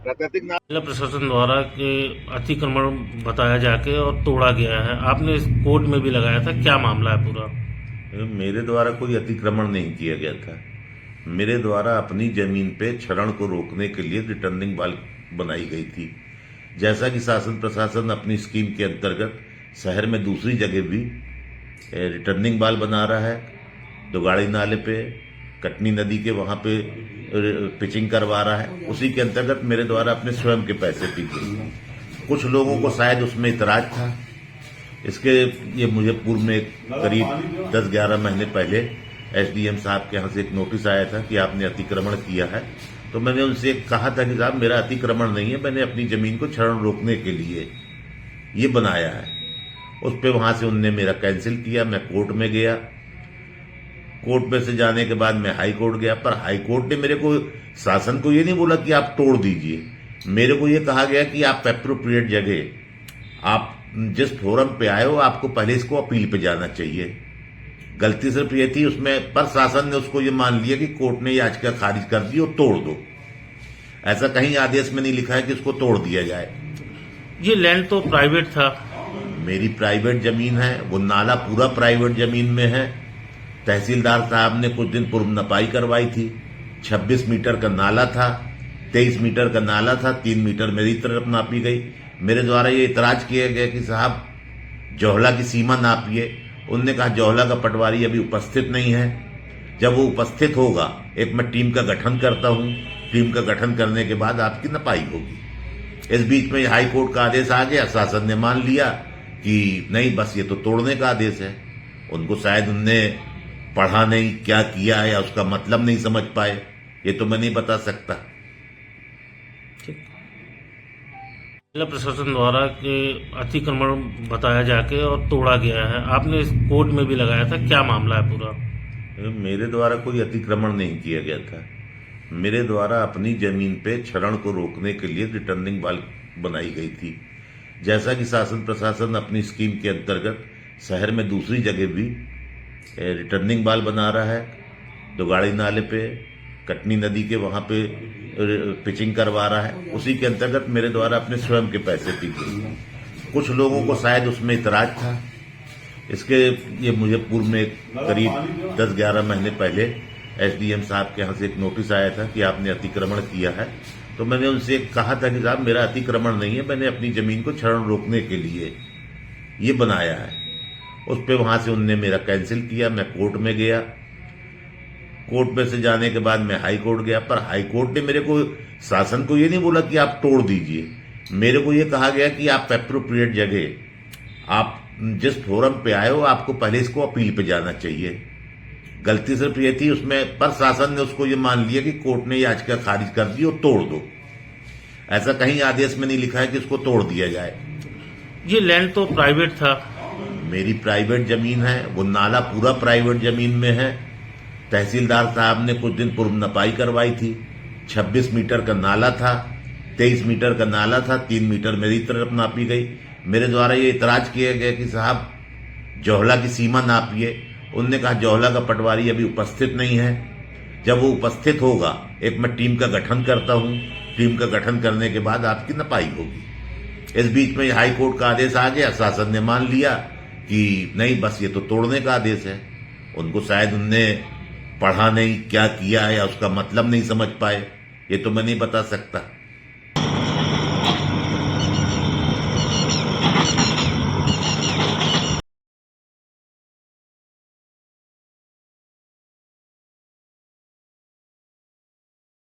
प्राकृतिक नाम जिला प्रशासन द्वारा के अतिक्रमण बताया जाके और तोड़ा गया है। आपने इस कोर्ट में भी लगाया था, क्या मामला है पूरा? मेरे द्वारा कोई अतिक्रमण नहीं किया गया था। मेरे द्वारा अपनी जमीन पे क्षरण को रोकने के लिए रिटर्निंग वॉल बनाई गई थी। जैसा कि शासन प्रशासन अपनी स्कीम के अंतर्गत शहर में दूसरी जगह भी रिटर्निंग वॉल बना रहा है। दुगाड़ी नाले पे कटनी नदी के वहां पे पिचिंग करवा रहा है। उसी के अंतर्गत मेरे द्वारा अपने स्वयं के पैसे पी गए। कुछ लोगों को शायद उसमें इतराज था। इसके ये मुझे पूर्व में करीब 10-11 महीने पहले एसडीएम साहब के यहाँ से एक नोटिस आया था कि आपने अतिक्रमण किया है। तो मैंने उनसे कहा था कि साहब मेरा अतिक्रमण नहीं है, मैंने अपनी जमीन को क्षरण रोकने के लिए ये बनाया है। उस पर वहां से उनने मेरा कैंसिल किया। मैं कोर्ट में गया। कोर्ट में से जाने के बाद मैं हाई कोर्ट गया, पर हाई कोर्ट ने मेरे को, शासन को ये नहीं बोला कि आप तोड़ दीजिए। मेरे को ये कहा गया कि आप एप्रोप्रिएट जगह, आप जिस फोरम पे आए हो आपको पहले इसको अपील पे जाना चाहिए। गलती सिर्फ ये थी उसमें, पर शासन ने उसको ये मान लिया कि कोर्ट ने याचिका खारिज कर दी और तोड़ दो। ऐसा कहीं आदेश में नहीं लिखा है कि इसको तोड़ दिया जाए। ये लैंड तो प्राइवेट था। मेरी प्राइवेट जमीन है, वो नाला पूरा प्राइवेट जमीन में है। तहसीलदार साहब ने कुछ दिन पूर्व नपाई करवाई थी। 26 मीटर का नाला था, 23 मीटर का नाला था, 3 मीटर मेरी तरफ नापी गई। मेरे द्वारा ये इतराज किया गया कि साहब जौहला की सीमा नापिए। उनने कहा जौहला का पटवारी अभी उपस्थित नहीं है। जब वो उपस्थित होगा, एक मैं टीम का गठन करता हूं। टीम का गठन करने के बाद आपकी नपाई होगी। इस बीच में हाई कोर्ट का आदेश आ गया। शासन ने मान लिया कि नहीं, बस ये तो तोड़ने का आदेश है। उनको शायद उनने पढ़ा नहीं, क्या किया है या उसका मतलब नहीं समझ पाए, ये तो मैं नहीं बता सकता। जिला प्रशासन द्वारा के अतिक्रमण बताया जाके और तोड़ा गया है। आपने इस कोर्ट में भी लगाया था, क्या मामला है पूरा? मेरे द्वारा कोई अतिक्रमण नहीं किया गया था। मेरे द्वारा अपनी जमीन पे क्षरण को रोकने के लिए रिटर्निंग वॉल बनाई गई थी। जैसा कि शासन प्रशासन अपनी स्कीम के अंतर्गत शहर में दूसरी जगह भी रिटर्निंग वॉल बना रहा है। दुगाड़ी नाले पे कटनी नदी के वहां पे पिचिंग करवा रहा है। उसी के अंतर्गत मेरे द्वारा अपने स्वयं के पैसे पी गए। कुछ लोगों को शायद उसमें इतराज था। इसके ये मुझे पूर्व में करीब 10-11 महीने पहले एसडीएम साहब के यहाँ से एक नोटिस आया था कि आपने अतिक्रमण किया है। तो मैंने उनसे कहा था कि साहब मेरा अतिक्रमण नहीं है, मैंने अपनी जमीन को क्षरण रोकने के लिए ये बनाया है। उस पर वहां से उनने मेरा कैंसिल किया। मैं कोर्ट में गया। कोर्ट में से जाने के बाद मैं हाई कोर्ट गया, पर हाई कोर्ट ने मेरे को, शासन को ये नहीं बोला कि आप तोड़ दीजिए। मेरे को ये कहा गया कि आप एप्रोप्रिएट जगह, आप जिस फोरम पे आए हो आपको पहले इसको अपील पे जाना चाहिए। गलती सिर्फ ये थी उसमें, पर शासन ने उसको ये मान लिया कि कोर्ट ने याचिका खारिज कर दी और तोड़ दो। ऐसा कहीं आदेश में नहीं लिखा है कि इसको तोड़ दिया जाए। ये लैंड तो प्राइवेट था। मेरी प्राइवेट जमीन है, वो नाला पूरा प्राइवेट जमीन में है। तहसीलदार साहब ने कुछ दिन पूर्व नपाई करवाई थी। 26 मीटर का नाला था, 23 मीटर का नाला था, 3 मीटर मेरी तरफ नापी गई। मेरे द्वारा ये इतराज किया गया कि साहब जौहला की सीमा नापिए। उनने कहा जौहला का पटवारी अभी उपस्थित नहीं है। जब वो उपस्थित होगा, एक मैं टीम का गठन करता हूं। टीम का गठन करने के बाद आपकी नपाई होगी। इस बीच में हाई कोर्ट का आदेश आ गया। शासन ने मान लिया कि नहीं, बस ये तो तोड़ने का आदेश है। उनको शायद उनने पढ़ा नहीं, क्या किया है या उसका मतलब नहीं समझ पाए, ये तो मैं नहीं बता सकता।